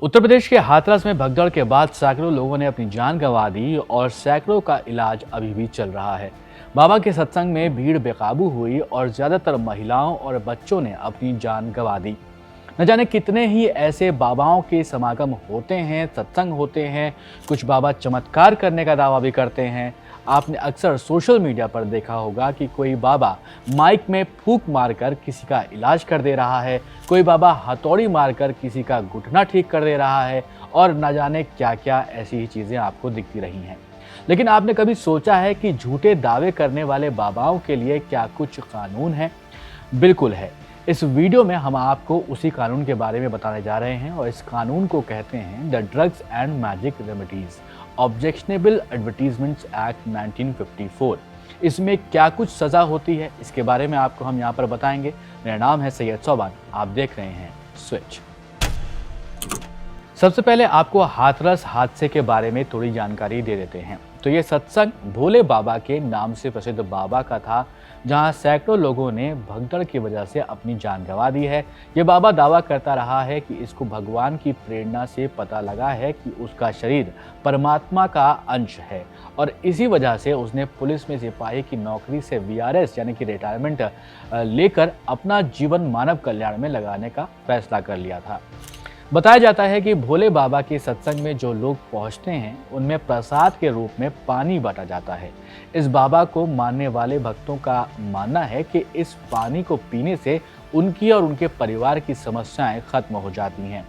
उत्तर प्रदेश के हाथरस में भगदड़ के बाद सैकड़ों लोगों ने अपनी जान गंवा दी और सैकड़ों का इलाज अभी भी चल रहा है। बाबा के सत्संग में भीड़ बेकाबू हुई और ज्यादातर महिलाओं और बच्चों ने अपनी जान गंवा दी। न जाने कितने ही ऐसे बाबाओं के समागम होते हैं, सत्संग होते हैं। कुछ बाबा चमत्कार करने का दावा भी करते हैं। आपने अक्सर सोशल मीडिया पर देखा होगा कि कोई बाबा माइक में फूंक मारकर किसी का इलाज कर दे रहा है, कोई बाबा हथौड़ी मारकर किसी का घुटना ठीक कर दे रहा है और न जाने क्या क्या ऐसी ही चीज़ें आपको दिखती रही हैं। लेकिन आपने कभी सोचा है कि झूठे दावे करने वाले बाबाओं के लिए क्या कुछ कानून है? बिल्कुल है। इस वीडियो में हम आपको उसी कानून के बारे में बताने जा रहे हैं और इस कानून को कहते हैं the drugs and magic remedies objectionable advertisements act 1954। इसमें क्या कुछ सजा होती है, इसके बारे में आपको हम यहाँ पर बताएंगे। मेरा नाम है सैयद सोबान, आप देख रहे हैं स्विच। सबसे पहले आपको हाथरस हादसे के बारे में थोड़ी जानकारी दे देते हैं। तो ये सत्संग भोले बाबा के नाम से प्रसिद्ध बाबा का था, जहां सैकड़ों लोगों ने भगदड़ की वजह से अपनी जान गंवा दी है। ये बाबा दावा करता रहा है कि इसको भगवान की प्रेरणा से पता लगा है कि उसका शरीर परमात्मा का अंश है और इसी वजह से उसने पुलिस में सिपाही की नौकरी से वीआरएस यानी कि रिटायरमेंट लेकर अपना जीवन मानव कल्याण में लगाने का फैसला कर लिया था। बताया जाता है कि भोले बाबा के सत्संग में जो लोग पहुंचते हैं उनमें प्रसाद के रूप में पानी बांटा जाता है। इस बाबा को मानने वाले भक्तों का मानना है कि इस पानी को पीने से उनकी और उनके परिवार की समस्याएं खत्म हो जाती हैं।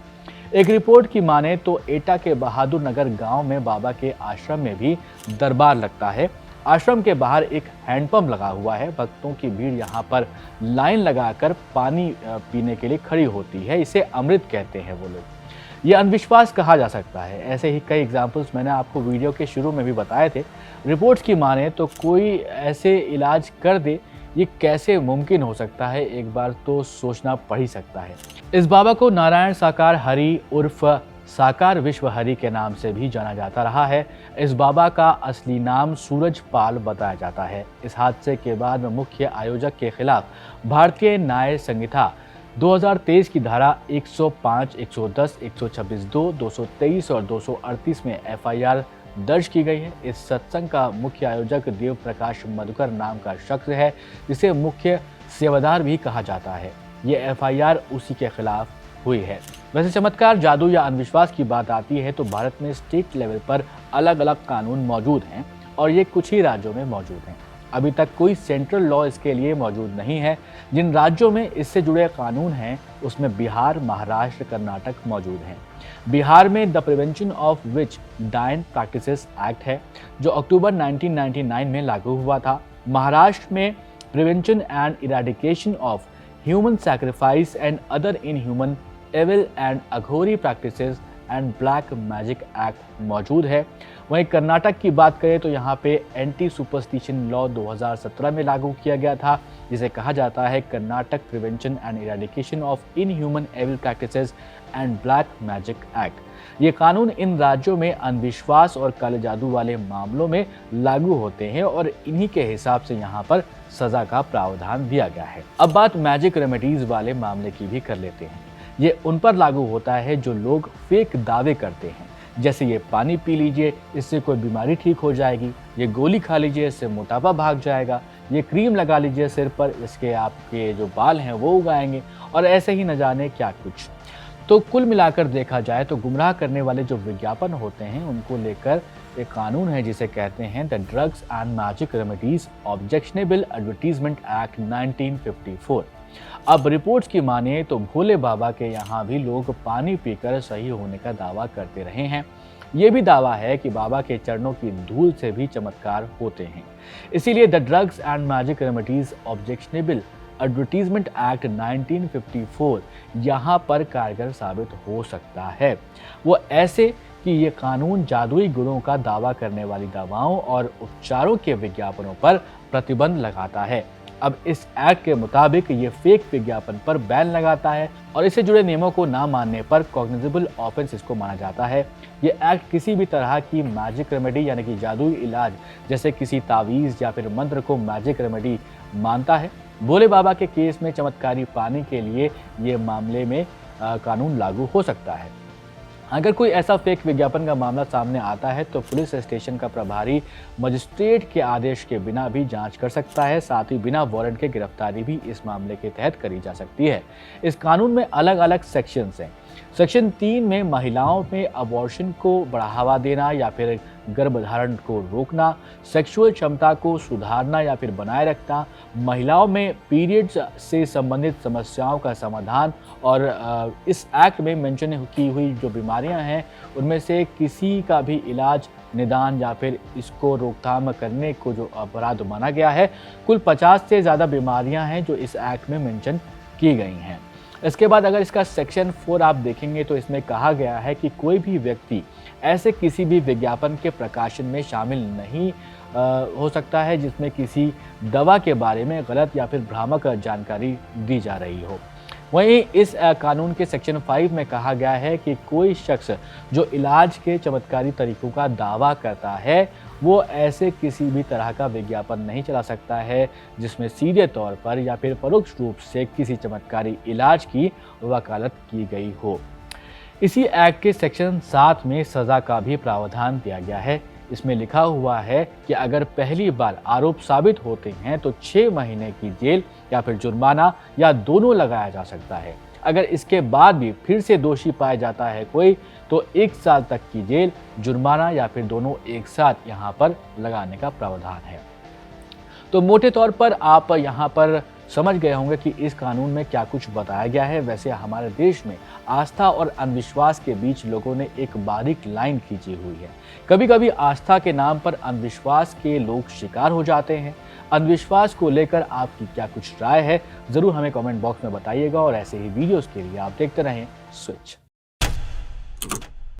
एक रिपोर्ट की माने तो एटा के बहादुर नगर गांव में बाबा के आश्रम में भी दरबार लगता है। आश्रम के बाहर एक हैंडपंप लगा हुआ है। भक्तों की भीड़ यहाँ पर लाइन लगाकर पानी पीने के लिए खड़ी होती है। इसे अमृत कहते हैं वो लोग। ये अंधविश्वास कहा जा सकता है। ऐसे ही कई एग्जाम्पल्स मैंने आपको वीडियो के शुरू में भी बताए थे। रिपोर्ट्स की माने तो कोई ऐसे इलाज कर दे, ये कैसे मुमकिन हो सकता है, एक बार तो सोचना पड़ ही सकता है। इस बाबा को नारायण साकार हरि उर्फ साकार विश्व हरि के नाम से भी जाना जाता रहा है। इस बाबा का असली नाम सूरज पाल बताया जाता है। इस हादसे के बाद में मुख्य आयोजक के खिलाफ भारतीय न्याय संहिता 2023 की धारा 105, 110, 126(2), 223 और 238 में एफआईआर दर्ज की गई है। इस सत्संग का मुख्य आयोजक देव प्रकाश मधुकर नाम का शख्स है, जिसे मुख्य सेवादार भी कहा जाता है। ये एफआईआर उसी के खिलाफ हुई है। वैसे चमत्कार, जादू या अंधविश्वास की बात आती है तो भारत में स्टेट लेवल पर अलग अलग कानून मौजूद हैं और ये कुछ ही राज्यों में मौजूद हैं। अभी तक कोई सेंट्रल लॉ इसके लिए मौजूद नहीं है। जिन राज्यों में इससे जुड़े कानून हैं उसमें बिहार, महाराष्ट्र, कर्नाटक मौजूद हैं। बिहार में the prevention of witch daain practices act है, जो अक्टूबर 1999 में लागू हुआ था। महाराष्ट्र में prevention and eradication of human sacrifice and other inhuman evil and Aghori practices and black magic act मौजूद है। वहीं कर्नाटक की बात करें तो यहाँ पे एंटी सुपरस्टिशन लॉ 2017 में लागू किया गया था, जिसे कहा जाता है Karnataka prevention and eradication of inhuman evil practices and black magic act. ये कानून इन राज्यों में अंधविश्वास और काले जादू वाले मामलों में लागू होते हैं और इन्हीं के हिसाब से यहाँ पर सजा का प्रावधान दिया गया है। अब बात मैजिक रेमेडीज वाले मामले की भी कर लेते हैं। ये उन पर लागू होता है जो लोग फेक दावे करते हैं, जैसे ये पानी पी लीजिए, इससे कोई बीमारी ठीक हो जाएगी, ये गोली खा लीजिए, इससे मोटापा भाग जाएगा, ये क्रीम लगा लीजिए सिर पर, इसके आपके जो बाल हैं वो उगाएंगे, और ऐसे ही न जाने क्या कुछ। तो कुल मिलाकर देखा जाए तो गुमराह करने वाले जो विज्ञापन होते हैं उनको लेकर एक कानून है जिसे कहते हैं the drugs and magic remedies objectionable advertisement act 1954। अब रिपोर्ट्स की माने तो भोले बाबा के यहाँ भी लोग पानी पीकर सही होने का दावा करते रहे हैं। ये भी दावा है कि बाबा के चरणों की धूल से भी चमत्कार होते हैं। इसीलिए the drugs and magic remedies objectionable advertisement act 1954 यहाँ पर कारगर साबित हो सकता है। वो ऐसे कि ये कानून जादुई गुणों का दावा करने वाली दवाओं और उपचारों के विज्ञापनों पर प्रतिबंध लगाता है। अब इस एक्ट के मुताबिक ये फेक विज्ञापन पर बैन लगाता है और इससे जुड़े नियमों को ना मानने पर कॉग्निजेबल ऑफेंस इसको माना जाता है। ये एक्ट किसी भी तरह की मैजिक रेमेडी यानी कि जादुई इलाज जैसे किसी तावीज़ या फिर मंत्र को मैजिक रेमेडी मानता है। भोले बाबा के केस में चमत्कारी पानी के लिए ये मामले में कानून लागू हो सकता है। अगर कोई ऐसा फेक विज्ञापन का मामला सामने आता है तो पुलिस स्टेशन का प्रभारी मजिस्ट्रेट के आदेश के बिना भी जांच कर सकता है। साथ ही बिना वारंट के गिरफ्तारी भी इस मामले के तहत करी जा सकती है। इस कानून में अलग अलग सेक्शंस हैं। सेक्शन 3 में महिलाओं में अबॉर्शन को बढ़ावा देना या फिर गर्भधारण को रोकना, सेक्सुअल क्षमता को सुधारना या फिर बनाए रखना, महिलाओं में पीरियड्स से संबंधित समस्याओं का समाधान और इस एक्ट में मेंशन की हुई जो बीमारियां हैं उनमें से किसी का भी इलाज, निदान या फिर इसको रोकथाम करने को जो अपराध माना गया है। कुल 50 से ज़्यादा बीमारियां हैं जो इस एक्ट में मेंशन की गई हैं। इसके बाद अगर इसका सेक्शन 4 आप देखेंगे तो इसमें कहा गया है कि कोई भी व्यक्ति ऐसे किसी भी विज्ञापन के प्रकाशन में शामिल नहीं हो सकता है जिसमें किसी दवा के बारे में गलत या फिर भ्रामक जानकारी दी जा रही हो। वहीं इस कानून के सेक्शन 5 में कहा गया है कि कोई शख्स जो इलाज के चमत्कारी तरीकों का दावा करता है वो ऐसे किसी भी तरह का विज्ञापन नहीं चला सकता है जिसमें सीधे तौर पर या फिर परोक्ष रूप से किसी चमत्कारी इलाज की वकालत की गई हो। इसी एक्ट के सेक्शन 7 में सज़ा का भी प्रावधान दिया गया है। इसमें लिखा हुआ है कि अगर पहली बार आरोप साबित होते हैं तो 6 महीने की जेल या फिर जुर्माना या दोनों लगाया जा सकता है। अगर इसके बाद भी फिर से दोषी पाया जाता है कोई तो 1 साल तक की जेल, जुर्माना या फिर दोनों एक साथ यहाँ पर लगाने का प्रावधान है। तो मोटे तौर पर आप यहाँ पर समझ गए होंगे कि इस कानून में क्या कुछ बताया गया है। वैसे हमारे देश में आस्था और अंधविश्वास के बीच लोगों ने एक बारीक लाइन खींची हुई है। कभी कभी आस्था के नाम पर अंधविश्वास के लोग शिकार हो जाते हैं। अंधविश्वास को लेकर आपकी क्या कुछ राय है, ज़रूर हमें कमेंट बॉक्स में बताइएगा और ऐसे ही वीडियोस के लिए आप देखते रहें स्विच।